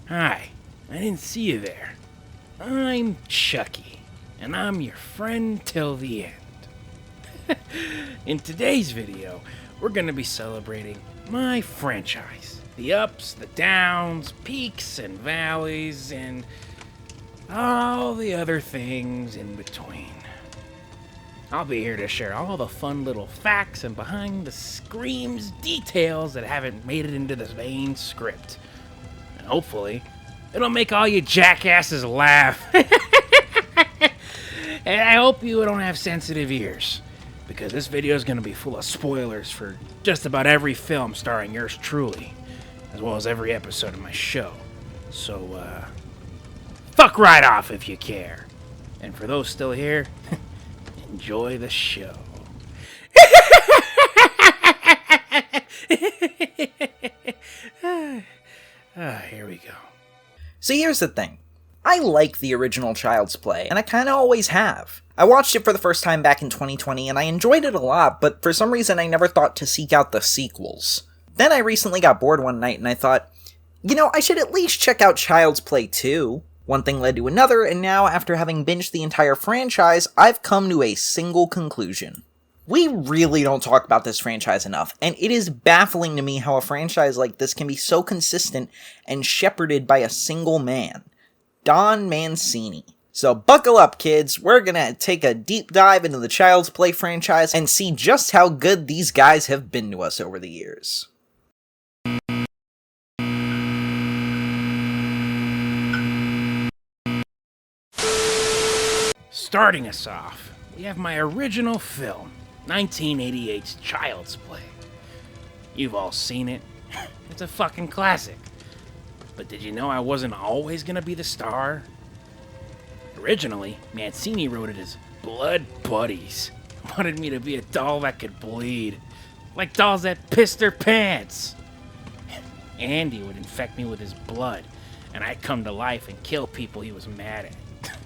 Hi, I didn't see you there. I'm Chucky, and I'm your friend till the end. In today's video, we're going to be celebrating my franchise. The ups, the downs, peaks and valleys, and all the other things in between. I'll be here to share all the fun little facts and behind the screams details that haven't made it into the main script. And hopefully, it'll make all you jackasses laugh. And I hope you don't have sensitive ears, because this video is going to be full of spoilers for just about every film starring yours truly, as well as every episode of my show. So, fuck right off if you care. And for those still here, enjoy the show. Here we go. See, here's the thing. I like the original Child's Play, and I kinda always have. I watched it for the first time back in 2020, and I enjoyed it a lot, but for some reason I never thought to seek out the sequels. Then I recently got bored one night, and I thought, I should at least check out Child's Play 2. One thing led to another, and now, after having binged the entire franchise, I've come to a single conclusion. We really don't talk about this franchise enough, and it is baffling to me how a franchise like this can be so consistent and shepherded by a single man, Don Mancini. So buckle up, kids, we're gonna take a deep dive into the Child's Play franchise and see just how good these guys have been to us over the years. Starting us off, we have my original film, 1988's Child's Play. You've all seen it. It's a fucking classic. But did you know I wasn't always gonna be the star? Originally, Mancini wrote it as Blood Buddies. Wanted me to be a doll that could bleed. Like dolls that pissed their pants. Andy would infect me with his blood, and I'd come to life and kill people he was mad at.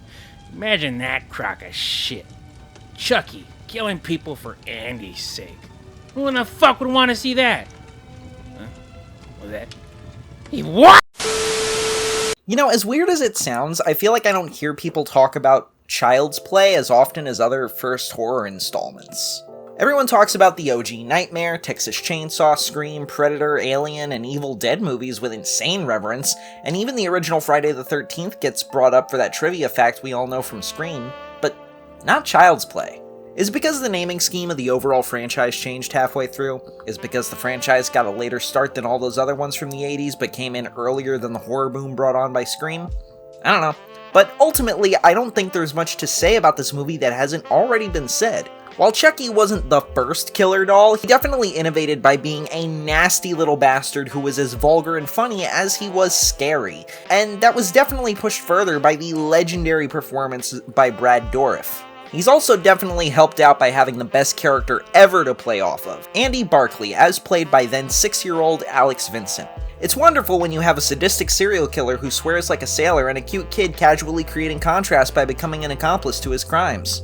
Imagine that crock of shit. Chucky killing people for Andy's sake. Who in the fuck would want to see that? Huh? Was that? He what? As weird as it sounds, I feel like I don't hear people talk about Child's Play as often as other first horror installments. Everyone talks about the OG Nightmare, Texas Chainsaw, Scream, Predator, Alien, and Evil Dead movies with insane reverence, and even the original Friday the 13th gets brought up for that trivia fact we all know from Scream, but not Child's Play. Is it because the naming scheme of the overall franchise changed halfway through? Is it because the franchise got a later start than all those other ones from the 80s but came in earlier than the horror boom brought on by Scream? I don't know. But ultimately, I don't think there's much to say about this movie that hasn't already been said. While Chucky wasn't the first killer doll, he definitely innovated by being a nasty little bastard who was as vulgar and funny as he was scary. And that was definitely pushed further by the legendary performance by Brad Dourif. He's also definitely helped out by having the best character ever to play off of, Andy Barclay, as played by then 6-year-old Alex Vincent. It's wonderful when you have a sadistic serial killer who swears like a sailor and a cute kid casually creating contrast by becoming an accomplice to his crimes.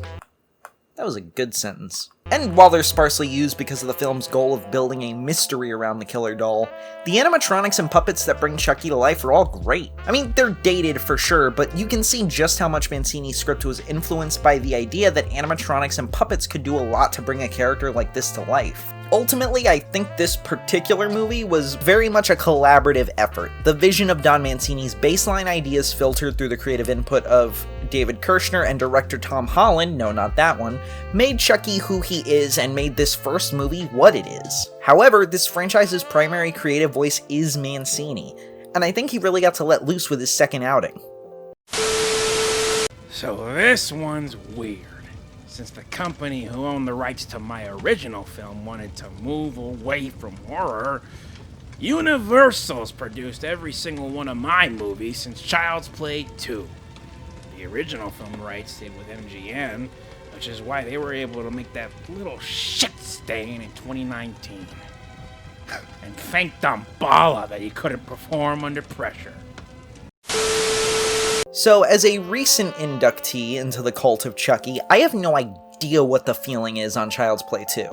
That was a good sentence. And while they're sparsely used because of the film's goal of building a mystery around the killer doll, the animatronics and puppets that bring Chucky to life are all great. I mean, they're dated for sure, but you can see just how much Mancini's script was influenced by the idea that animatronics and puppets could do a lot to bring a character like this to life. Ultimately, I think this particular movie was very much a collaborative effort. The vision of Don Mancini's baseline ideas filtered through the creative input of David Kirshner and director Tom Holland, no not that one, made Chucky who he is and made this first movie what it is. However, this franchise's primary creative voice is Mancini, and I think he really got to let loose with his second outing. So this one's weird. Since the company who owned the rights to my original film wanted to move away from horror, Universal's produced every single one of my movies since Child's Play 2. The original film rights stayed with MGM, which is why they were able to make that little shit stain in 2019. And thank Damballa that he couldn't perform under pressure. So, as a recent inductee into the cult of Chucky, I have no idea what the feeling is on Child's Play 2.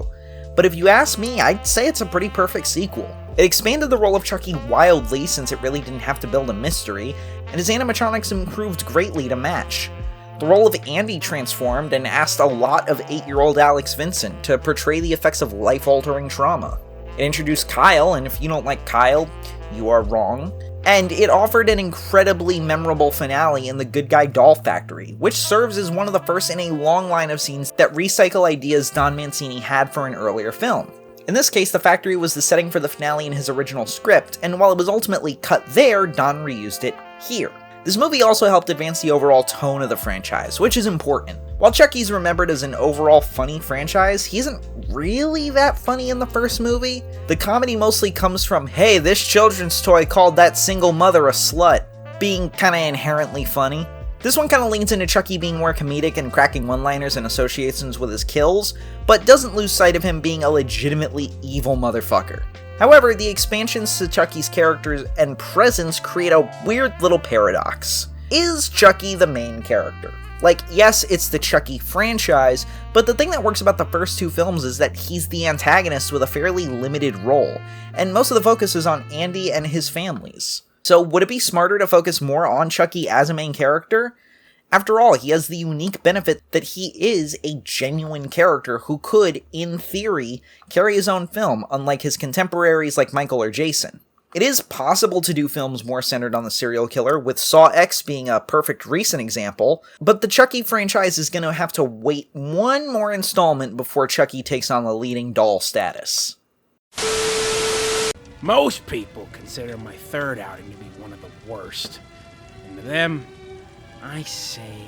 But if you ask me, I'd say it's a pretty perfect sequel. It expanded the role of Chucky wildly since it really didn't have to build a mystery, and his animatronics improved greatly to match. The role of Andy transformed and asked a lot of 8-year-old Alex Vincent to portray the effects of life-altering trauma. It introduced Kyle, and if you don't like Kyle, you are wrong. And it offered an incredibly memorable finale in the Good Guy Doll Factory, which serves as one of the first in a long line of scenes that recycle ideas Don Mancini had for an earlier film. In this case, the factory was the setting for the finale in his original script, and while it was ultimately cut there, Don reused it here. This movie also helped advance the overall tone of the franchise, which is important. While Chucky's remembered as an overall funny franchise, he isn't really that funny in the first movie. The comedy mostly comes from, hey, this children's toy called that single mother a slut, being kinda inherently funny. This one kinda leans into Chucky being more comedic and cracking one-liners and associations with his kills, but doesn't lose sight of him being a legitimately evil motherfucker. However, the expansions to Chucky's characters and presence create a weird little paradox. Is Chucky the main character? Like, yes, it's the Chucky franchise, but the thing that works about the first two films is that he's the antagonist with a fairly limited role, and most of the focus is on Andy and his families. So would it be smarter to focus more on Chucky as a main character? After all, he has the unique benefit that he is a genuine character who could, in theory, carry his own film, unlike his contemporaries like Michael or Jason. It is possible to do films more centered on the serial killer, with Saw X being a perfect recent example, but the Chucky franchise is going to have to wait one more installment before Chucky takes on the leading doll status. Most people consider my third outing to be one of the worst. And to them, I say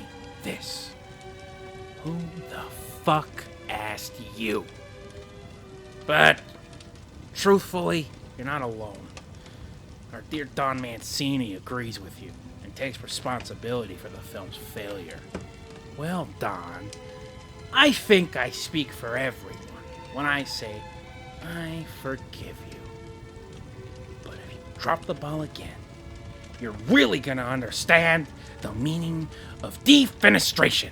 this. Who the fuck asked you? But, truthfully, you're not alone. Our dear Don Mancini agrees with you and takes responsibility for the film's failure. Well, Don, I think I speak for everyone when I say I forgive you. But if you drop the ball again, you're really gonna understand the meaning of defenestration.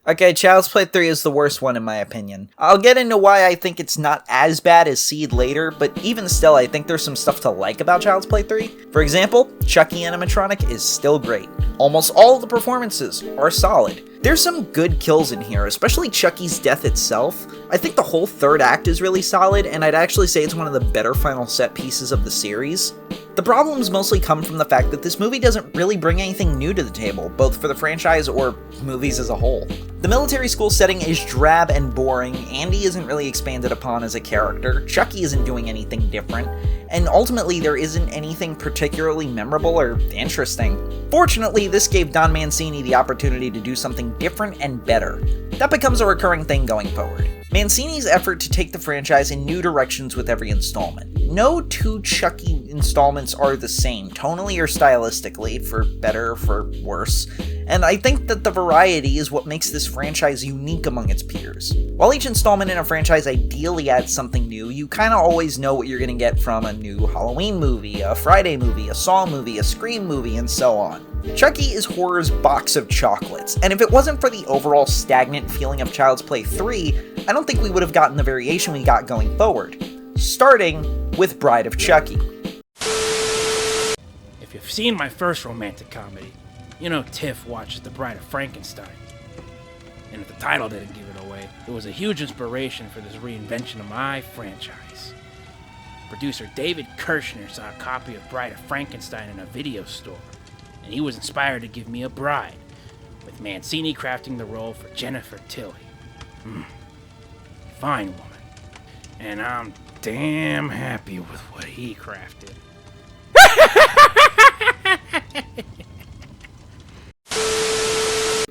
Okay, Child's Play 3 is the worst one in my opinion. I'll get into why I think it's not as bad as Seed later, but even still I think there's some stuff to like about Child's Play 3. For example, Chucky animatronic is still great. Almost all of the performances are solid. There's some good kills in here, especially Chucky's death itself. I think the whole third act is really solid, and I'd actually say it's one of the better final set pieces of the series. The problems mostly come from the fact that this movie doesn't really bring anything new to the table, both for the franchise or movies as a whole. The military school setting is drab and boring, Andy isn't really expanded upon as a character, Chucky isn't doing anything different, and ultimately there isn't anything particularly memorable or interesting. Fortunately, this gave Don Mancini the opportunity to do something different and better. That becomes a recurring thing going forward. Mancini's effort to take the franchise in new directions with every installment. No two Chucky installments are the same, tonally or stylistically, for better or for worse, and I think that the variety is what makes this franchise unique among its peers. While each installment in a franchise ideally adds something new, you kinda always know what you're gonna get from a new Halloween movie, a Friday movie, a Saw movie, a Scream movie, and so on. Chucky is horror's box of chocolates, and if it wasn't for the overall stagnant feeling of Child's Play 3, I don't think we would have gotten the variation we got going forward. Starting with Bride of Chucky. If you've seen my first romantic comedy, you know Tiff watches The Bride of Frankenstein. And if the title didn't give it away, it was a huge inspiration for this reinvention of my franchise. Producer David Kirshner saw a copy of Bride of Frankenstein in a video store, and he was inspired to give me a bride, with Mancini crafting the role for Jennifer Tilly. Fine woman. And I'm damn happy with what he crafted.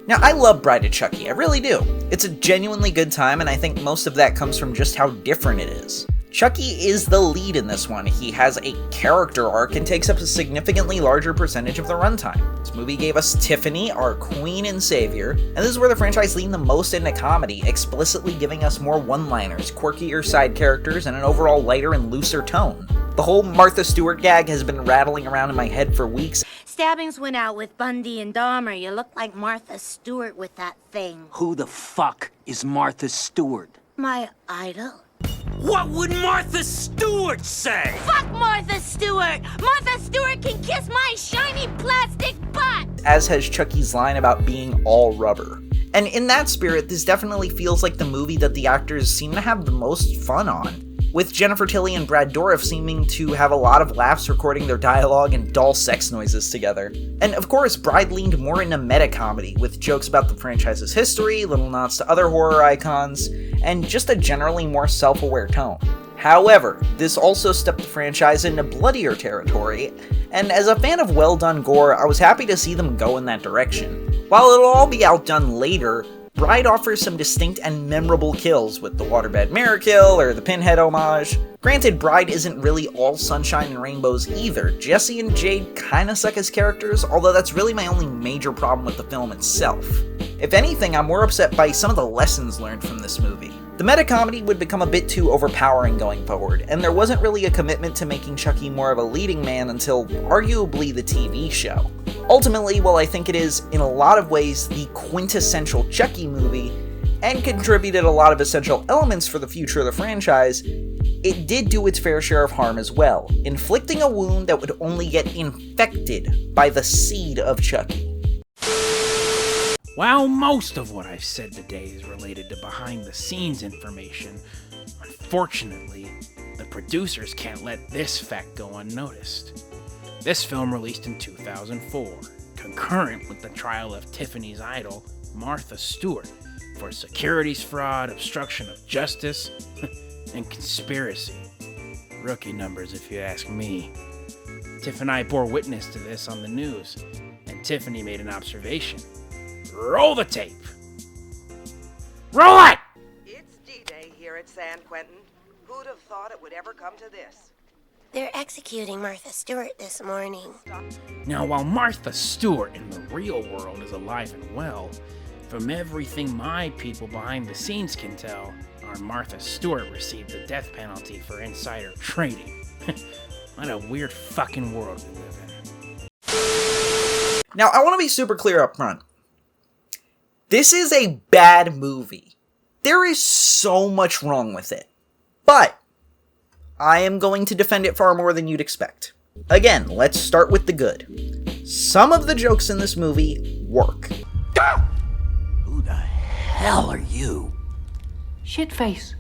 Now, I love Bride of Chucky, I really do. It's a genuinely good time, and I think most of that comes from just how different it is. Chucky is the lead in this one. He has a character arc and takes up a significantly larger percentage of the runtime. This movie gave us Tiffany, our queen and savior, and this is where the franchise leaned the most into comedy, explicitly giving us more one-liners, quirkier side characters, and an overall lighter and looser tone. The whole Martha Stewart gag has been rattling around in my head for weeks. Stabbings went out with Bundy and Dahmer. You look like Martha Stewart with that thing. Who the fuck is Martha Stewart? My idol. What would Martha Stewart say? Fuck Martha Stewart! Martha Stewart can kiss my shiny plastic butt! As has Chucky's line about being all rubber. And in that spirit, this definitely feels like the movie that the actors seem to have the most fun on, with Jennifer Tilly and Brad Dourif seeming to have a lot of laughs recording their dialogue and dull sex noises together. And of course, Bride leaned more into meta-comedy, with jokes about the franchise's history, little nods to other horror icons, and just a generally more self-aware tone. However, this also stepped the franchise into bloodier territory, and as a fan of well-done gore, I was happy to see them go in that direction. While it'll all be outdone later, Bride offers some distinct and memorable kills, with the waterbed mirror kill or the pinhead homage. Granted, Bride isn't really all sunshine and rainbows either. Jesse and Jade kinda suck as characters, although that's really my only major problem with the film itself. If anything, I'm more upset by some of the lessons learned from this movie. The meta-comedy would become a bit too overpowering going forward, and there wasn't really a commitment to making Chucky more of a leading man until arguably the TV show. Ultimately, while I think it is, in a lot of ways, the quintessential Chucky movie, and contributed a lot of essential elements for the future of the franchise, it did do its fair share of harm as well, inflicting a wound that would only get infected by the seed of Chucky. While most of what I've said today is related to behind-the-scenes information, unfortunately, the producers can't let this fact go unnoticed. This film released in 2004, concurrent with the trial of Tiffany's idol, Martha Stewart, for securities fraud, obstruction of justice, and conspiracy. Rookie numbers, if you ask me. Tiff and I bore witness to this on the news, and Tiffany made an observation. Roll the tape. Roll it! It's D-Day here at San Quentin. Who'd have thought it would ever come to this? They're executing Martha Stewart this morning. Now, while Martha Stewart in the real world is alive and well, from everything my people behind the scenes can tell, our Martha Stewart received the death penalty for insider trading. What a weird fucking world we live in. Now, I want to be super clear up front. This is a bad movie. There is so much wrong with it. But I am going to defend it far more than you'd expect. Again, let's start with the good. Some of the jokes in this movie work. Who the hell are you? Shitface.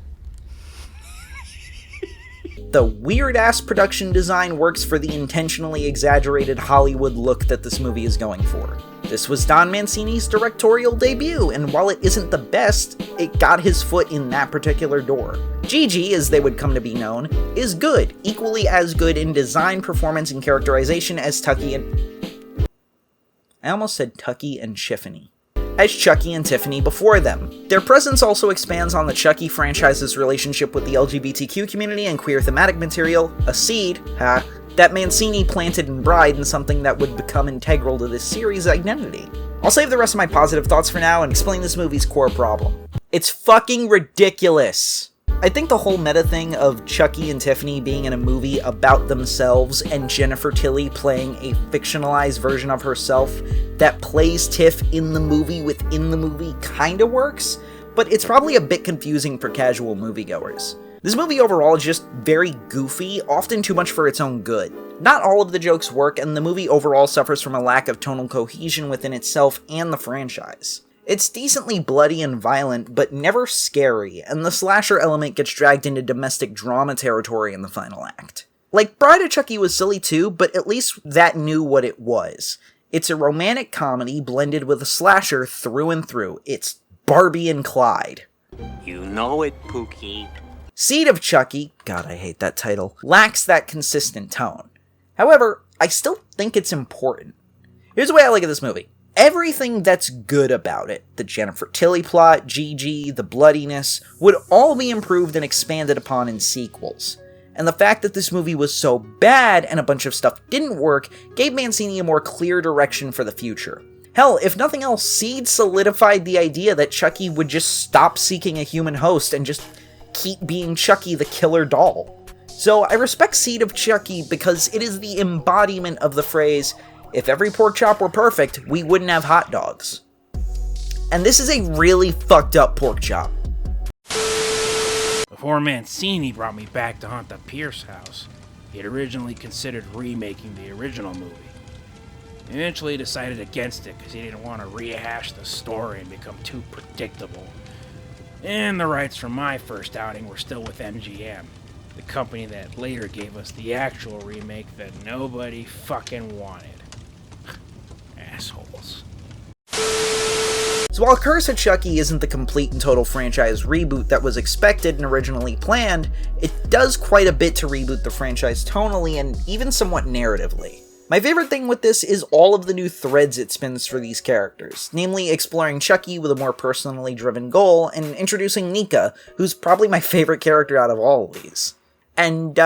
The weird-ass production design works for the intentionally exaggerated Hollywood look that this movie is going for. This was Don Mancini's directorial debut, and while it isn't the best, it got his foot in that particular door. Gigi, as they would come to be known, is good, equally as good in design, performance, and characterization as Chucky and... I almost said Tucky and Tiffany. As Chucky and Tiffany before them. Their presence also expands on the Chucky franchise's relationship with the LGBTQ community and queer thematic material, a seed, that Mancini planted in Bride and something that would become integral to this series' identity. I'll save the rest of my positive thoughts for now and explain this movie's core problem. It's fucking ridiculous! I think the whole meta thing of Chucky and Tiffany being in a movie about themselves and Jennifer Tilly playing a fictionalized version of herself that plays Tiff in the movie within the movie kinda works, but it's probably a bit confusing for casual moviegoers. This movie overall is just very goofy, often too much for its own good. Not all of the jokes work, and the movie overall suffers from a lack of tonal cohesion within itself and the franchise. It's decently bloody and violent, but never scary, and the slasher element gets dragged into domestic drama territory in the final act. Like, Bride of Chucky was silly too, but at least that knew what it was. It's a romantic comedy blended with a slasher through and through. It's Barbie and Clyde. You know it, Pookie. Seed of Chucky, God I hate that title, lacks that consistent tone. However, I still think it's important. Here's the way I look at this movie. Everything that's good about it, the Jennifer Tilly plot, Gigi, the bloodiness, would all be improved and expanded upon in sequels. And the fact that this movie was so bad and a bunch of stuff didn't work gave Mancini a more clear direction for the future. Hell, if nothing else, Seed solidified the idea that Chucky would just stop seeking a human host and just keep being Chucky the killer doll. So I respect Seed of Chucky because it is the embodiment of the phrase, if every pork chop were perfect, we wouldn't have hot dogs. And this is a really fucked up pork chop. Before Mancini brought me back to haunt the Pierce house, he had originally considered remaking the original movie. He eventually decided against it because he didn't want to rehash the story and become too predictable. And the rights from my first outing were still with MGM, the company that later gave us the actual remake that nobody fucking wanted. Assholes. So while Curse of Chucky isn't the complete and total franchise reboot that was expected and originally planned, it does quite a bit to reboot the franchise tonally and even somewhat narratively. My favorite thing with this is all of the new threads it spins for these characters, namely exploring Chucky with a more personally driven goal and introducing Nika, who's probably my favorite character out of all of these. And,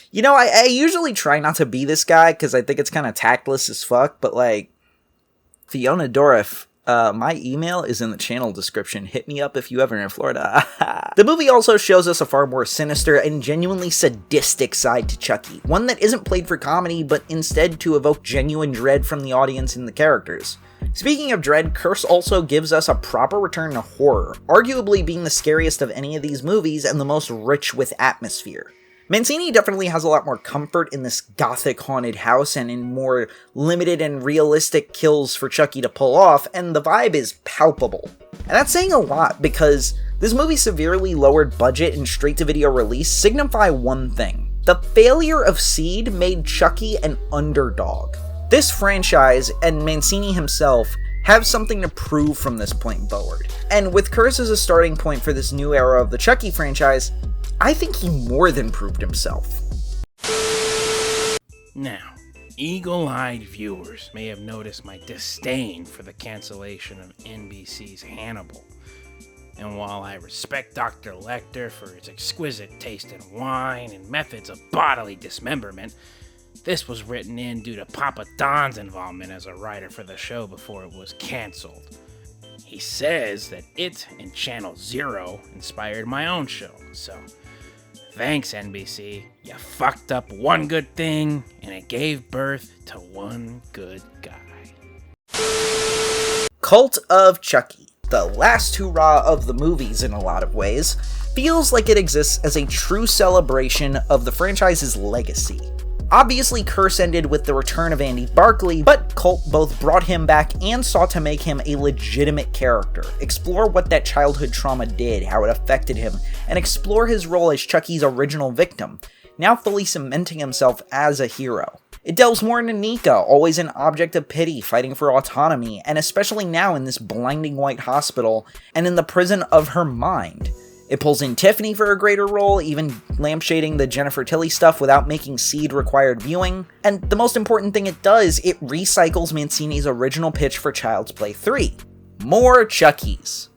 you know, I usually try not to be this guy because I think it's kind of tactless as fuck, but like, Fiona Dorif, my email is in the channel description. Hit me up if you ever in Florida. The movie also shows us a far more sinister and genuinely sadistic side to Chucky, one that isn't played for comedy, but instead to evoke genuine dread from the audience and the characters. Speaking of dread, Curse also gives us a proper return to horror, arguably being the scariest of any of these movies and the most rich with atmosphere. Mancini definitely has a lot more comfort in this gothic haunted house and in more limited and realistic kills for Chucky to pull off, and the vibe is palpable. And that's saying a lot because this movie's severely lowered budget and straight-to-video release signify one thing. The failure of Seed made Chucky an underdog. This franchise, and Mancini himself, have something to prove from this point forward. And with Curse as a starting point for this new era of the Chucky franchise, I think he more than proved himself. Now, eagle-eyed viewers may have noticed my disdain for the cancellation of NBC's Hannibal. And while I respect Dr. Lecter for his exquisite taste in wine and methods of bodily dismemberment, this was written in due to Papa Don's involvement as a writer for the show before it was canceled. He says that it and Channel Zero inspired my own show, so thanks NBC, you fucked up one good thing and it gave birth to one good guy. Cult of Chucky, the last hurrah of the movies in a lot of ways, feels like it exists as a true celebration of the franchise's legacy. Obviously, Curse ended with the return of Andy Barclay, but Cult both brought him back and sought to make him a legitimate character, explore what that childhood trauma did, how it affected him, and explore his role as Chucky's original victim, now fully cementing himself as a hero. It delves more into Nika, always an object of pity, fighting for autonomy, and especially now in this blinding white hospital, and in the prison of her mind. It pulls in Tiffany for a greater role, even lampshading the Jennifer Tilly stuff without making Seed required viewing. And the most important thing it does, it recycles Mancini's original pitch for Child's Play 3. More Chuckies.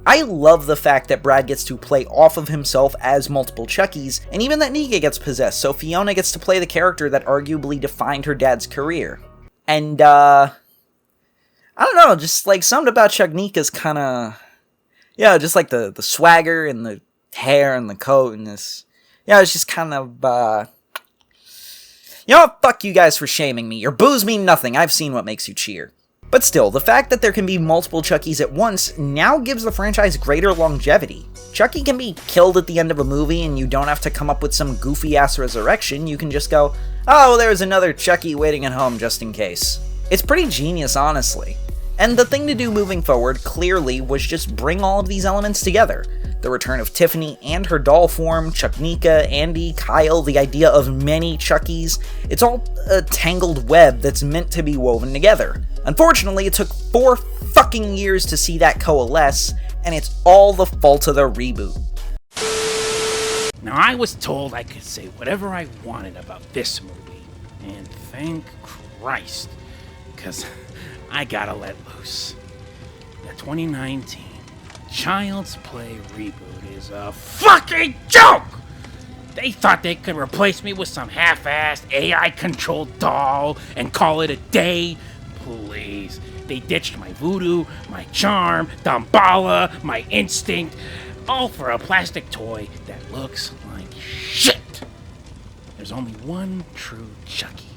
I love the fact that Brad gets to play off of himself as multiple Chuckies, and even that Nika gets possessed, so Fiona gets to play the character that arguably defined her dad's career. And, I don't know, just like something about Chuck Nika's kinda... Yeah, just like the swagger and the hair and the coat and this. Yeah, it's just kind of, You know what? Fuck you guys for shaming me. Your boos mean nothing. I've seen what makes you cheer. But still, the fact that there can be multiple Chuckies at once now gives the franchise greater longevity. Chucky can be killed at the end of a movie and you don't have to come up with some goofy-ass resurrection. You can just go, oh, there's another Chucky waiting at home just in case. It's pretty genius, honestly. And the thing to do moving forward, clearly, was just bring all of these elements together. The return of Tiffany and her doll form, Chuck Nika, Andy, Kyle, the idea of many Chuckies. It's all a tangled web that's meant to be woven together. Unfortunately, it took 4 fucking years to see that coalesce, and it's all the fault of the reboot. Now, I was told I could say whatever I wanted about this movie, and thank Christ, because I gotta let loose. The 2019 Child's Play reboot is a fucking joke! They thought they could replace me with some half-assed AI-controlled doll and call it a day? Please. They ditched my voodoo, my charm, Damballa, my instinct, all for a plastic toy that looks like shit. There's only one true Chucky,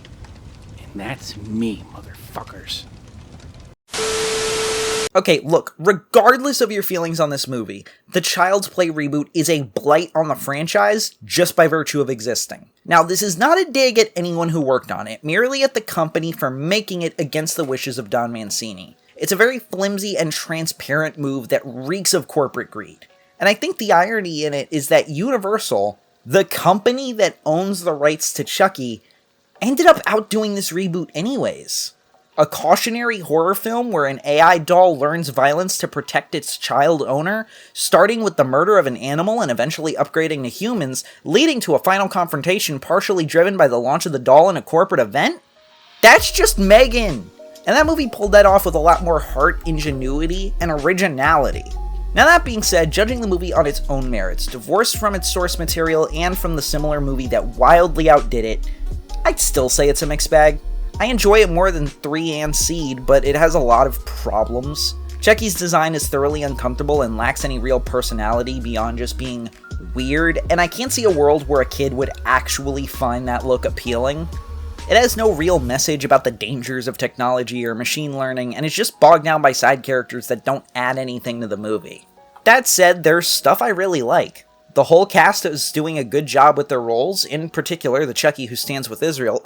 and that's me, motherfuckers. Okay, look, regardless of your feelings on this movie, the Child's Play reboot is a blight on the franchise just by virtue of existing. Now, this is not a dig at anyone who worked on it, merely at the company for making it against the wishes of Don Mancini. It's a very flimsy and transparent move that reeks of corporate greed. And I think the irony in it is that Universal, the company that owns the rights to Chucky, ended up outdoing this reboot anyways. A cautionary horror film where an AI doll learns violence to protect its child owner, starting with the murder of an animal and eventually upgrading to humans, leading to a final confrontation partially driven by the launch of the doll in a corporate event? That's just Megan! And that movie pulled that off with a lot more heart, ingenuity, and originality. Now that being said, judging the movie on its own merits, divorced from its source material and from the similar movie that wildly outdid it, I'd still say it's a mixed bag. I enjoy it more than 3 and Seed, but it has a lot of problems. Chucky's design is thoroughly uncomfortable and lacks any real personality beyond just being weird, and I can't see a world where a kid would actually find that look appealing. It has no real message about the dangers of technology or machine learning, and it's just bogged down by side characters that don't add anything to the movie. That said, there's stuff I really like. The whole cast is doing a good job with their roles, in particular the Chucky who stands with Israel,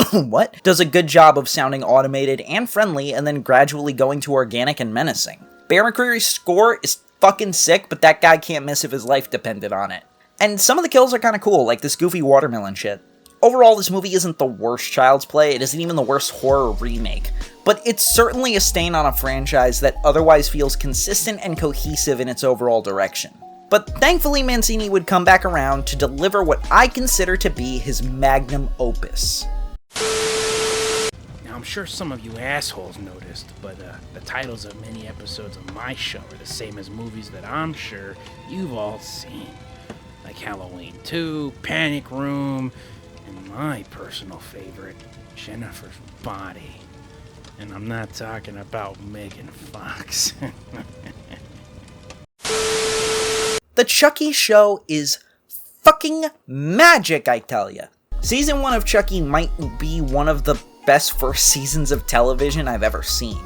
does a good job of sounding automated and friendly and then gradually going to organic and menacing. Bear McCreary's score is fucking sick, but that guy can't miss if his life depended on it. And some of the kills are kinda cool, like this goofy watermelon shit. Overall, this movie isn't the worst Child's Play, it isn't even the worst horror remake, but it's certainly a stain on a franchise that otherwise feels consistent and cohesive in its overall direction. But thankfully Mancini would come back around to deliver what I consider to be his magnum opus. Now, I'm sure some of you assholes noticed, but the titles of many episodes of my show are the same as movies that I'm sure you've all seen. Like Halloween 2, Panic Room, and my personal favorite, Jennifer's Body. And I'm not talking about Megan Fox. The Chucky show is fucking magic, I tell ya. Season 1 of Chucky might be one of the best first seasons of television I've ever seen.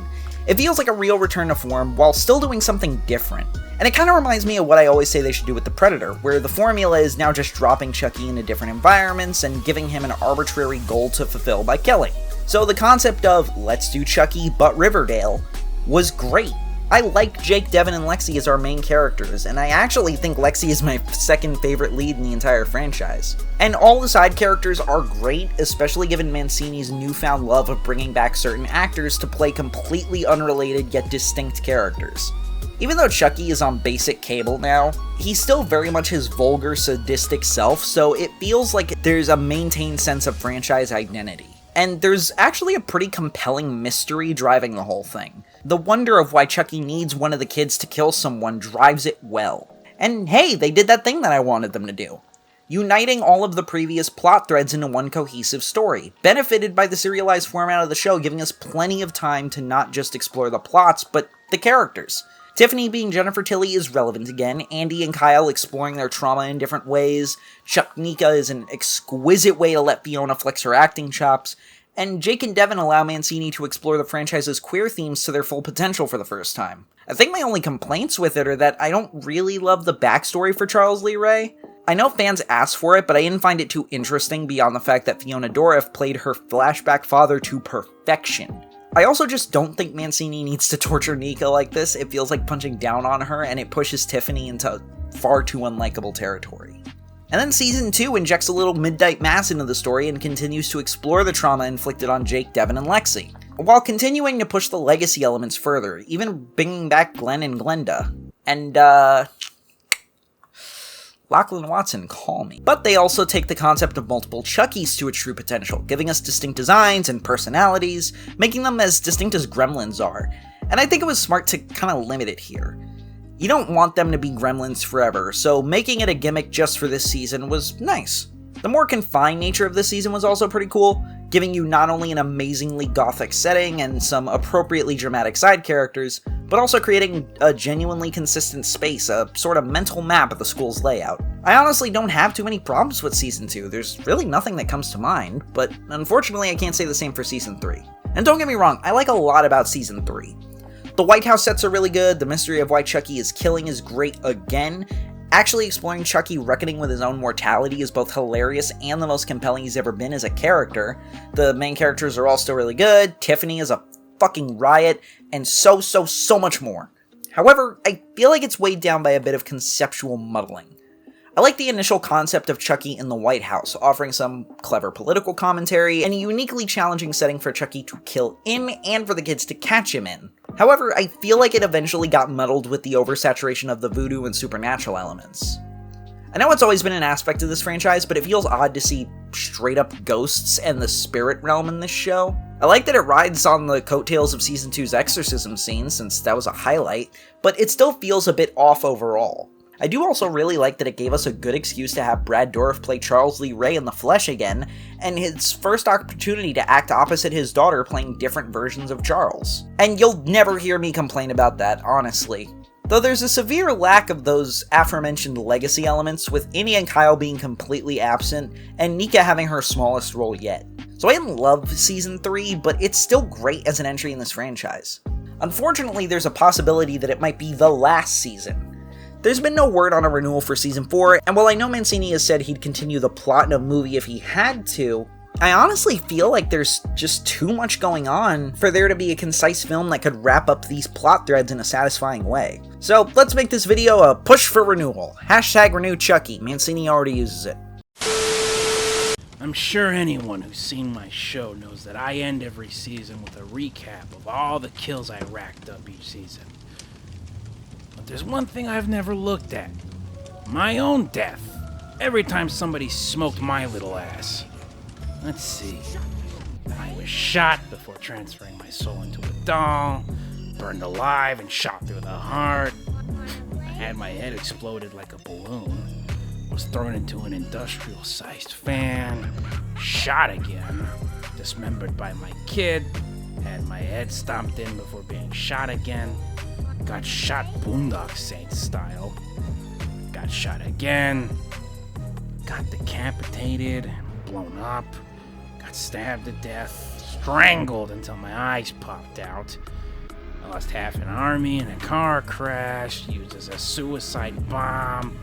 It feels like a real return to form while still doing something different. And it kinda reminds me of what I always say they should do with The Predator, where the formula is now just dropping Chucky into different environments and giving him an arbitrary goal to fulfill by killing. So the concept of, let's do Chucky but Riverdale, was great. I like Jake, Devin, and Lexi as our main characters, and I actually think Lexi is my second favorite lead in the entire franchise. And all the side characters are great, especially given Mancini's newfound love of bringing back certain actors to play completely unrelated yet distinct characters. Even though Chucky is on basic cable now, he's still very much his vulgar, sadistic self, so it feels like there's a maintained sense of franchise identity. And there's actually a pretty compelling mystery driving the whole thing. The wonder of why Chucky needs one of the kids to kill someone drives it well. And hey, they did that thing that I wanted them to do. Uniting all of the previous plot threads into one cohesive story, benefited by the serialized format of the show, giving us plenty of time to not just explore the plots, but the characters. Tiffany being Jennifer Tilly is relevant again, Andy and Kyle exploring their trauma in different ways, Chuck Nika is an exquisite way to let Fiona flex her acting chops, and Jake and Devin allow Mancini to explore the franchise's queer themes to their full potential for the first time. I think my only complaints with it are that I don't really love the backstory for Charles Lee Ray. I know fans asked for it, but I didn't find it too interesting beyond the fact that Fiona Dourif played her flashback father to perfection. I also just don't think Mancini needs to torture Nika like this. It feels like punching down on her, and it pushes Tiffany into far too unlikable territory. And then Season 2 injects a little Midnight Mass into the story and continues to explore the trauma inflicted on Jake, Devin, and Lexi, while continuing to push the legacy elements further, even bringing back Glenn and Glenda. And, Lachlan Watson, call me. But they also take the concept of multiple Chuckies to its true potential, giving us distinct designs and personalities, making them as distinct as Gremlins are. And I think it was smart to kind of limit it here. You don't want them to be Gremlins forever, so making it a gimmick just for this season was nice. The more confined nature of this season was also pretty cool, giving you not only an amazingly gothic setting and some appropriately dramatic side characters, but also creating a genuinely consistent space, a sort of mental map of the school's layout. I honestly don't have too many problems with Season 2, there's really nothing that comes to mind, but unfortunately I can't say the same for Season 3. And don't get me wrong, I like a lot about Season 3. The White House sets are really good, the mystery of why Chucky is killing is great again. Actually exploring Chucky reckoning with his own mortality is both hilarious and the most compelling he's ever been as a character. The main characters are all still really good, Tiffany is a fucking riot, and so much more. However, I feel like it's weighed down by a bit of conceptual muddling. I like the initial concept of Chucky in the White House, offering some clever political commentary and a uniquely challenging setting for Chucky to kill in and for the kids to catch him in. However, I feel like it eventually got muddled with the oversaturation of the voodoo and supernatural elements. I know it's always been an aspect of this franchise, but it feels odd to see straight-up ghosts and the spirit realm in this show. I like that it rides on the coattails of Season 2's exorcism scene, since that was a highlight, but it still feels a bit off overall. I do also really like that it gave us a good excuse to have Brad Dourif play Charles Lee Ray in the flesh again, and his first opportunity to act opposite his daughter playing different versions of Charles. And you'll never hear me complain about that, honestly. Though there's a severe lack of those aforementioned legacy elements, with Indy and Kyle being completely absent, and Nika having her smallest role yet. So I didn't love Season 3, but it's still great as an entry in this franchise. Unfortunately, there's a possibility that it might be the last season. There's been no word on a renewal for Season 4, and while I know Mancini has said he'd continue the plot in a movie if he had to, I honestly feel like there's just too much going on for there to be a concise film that could wrap up these plot threads in a satisfying way. So let's make this video a push for renewal. Hashtag renew Chucky. Mancini already uses it. I'm sure anyone who's seen my show knows that I end every season with a recap of all the kills I racked up each season. But there's one thing I've never looked at. My own death. Every time somebody smoked my little ass. Let's see. I was shot before transferring my soul into a doll, burned alive and shot through the heart. I had my head exploded like a balloon, was thrown into an industrial-sized fan, shot again, dismembered by my kid, had my head stomped in before being shot again, got shot Boondock Saints style, got shot again, got decapitated, blown up, got stabbed to death, strangled until my eyes popped out. I lost half an army in a car crash, used as a suicide bomb.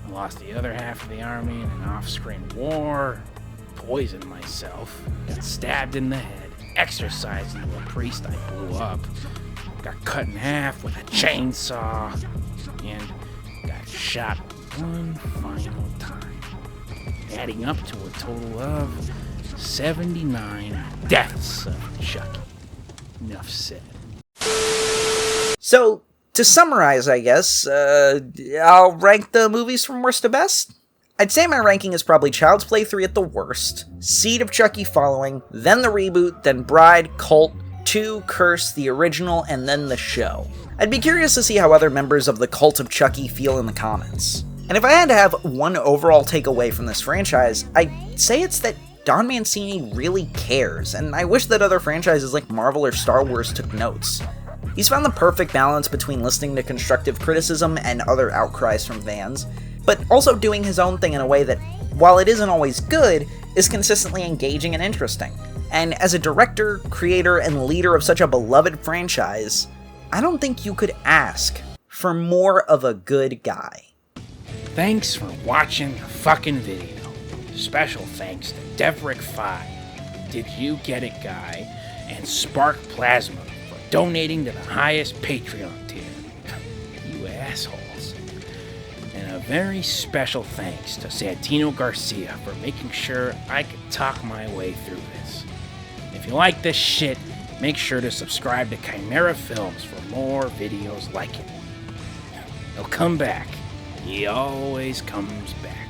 I lost the other half of the army in an off-screen war, poisoned myself, got stabbed in the head, exorcised into a priest I blew up, got cut in half with a chainsaw, and got shot one final time, adding up to a total of 79 deaths of Chucky. Enough said. So, to summarize, I guess, I'll rank the movies from worst to best. I'd say my ranking is probably Child's Play 3 at the worst, Seed of Chucky following, then the reboot, then Bride, Cult, 2, Curse, the original, and then the show. I'd be curious to see how other members of the Cult of Chucky feel in the comments. And if I had to have one overall takeaway from this franchise, I'd say it's that Don Mancini really cares, and I wish that other franchises like Marvel or Star Wars took notes. He's found the perfect balance between listening to constructive criticism and other outcries from fans, but also doing his own thing in a way that, while it isn't always good, is consistently engaging and interesting. And as a director, creator, and leader of such a beloved franchise, I don't think you could ask for more of a good guy. Thanks for watching the fucking video. Special thanks to Devrick5, Did You Get It Guy, and Spark Plasma for donating to the highest Patreon tier. You assholes. And a very special thanks to Santino Garcia for making sure I could talk my way through this. If you like this shit, make sure to subscribe to Chimera Films for more videos like it. He'll come back. He always comes back.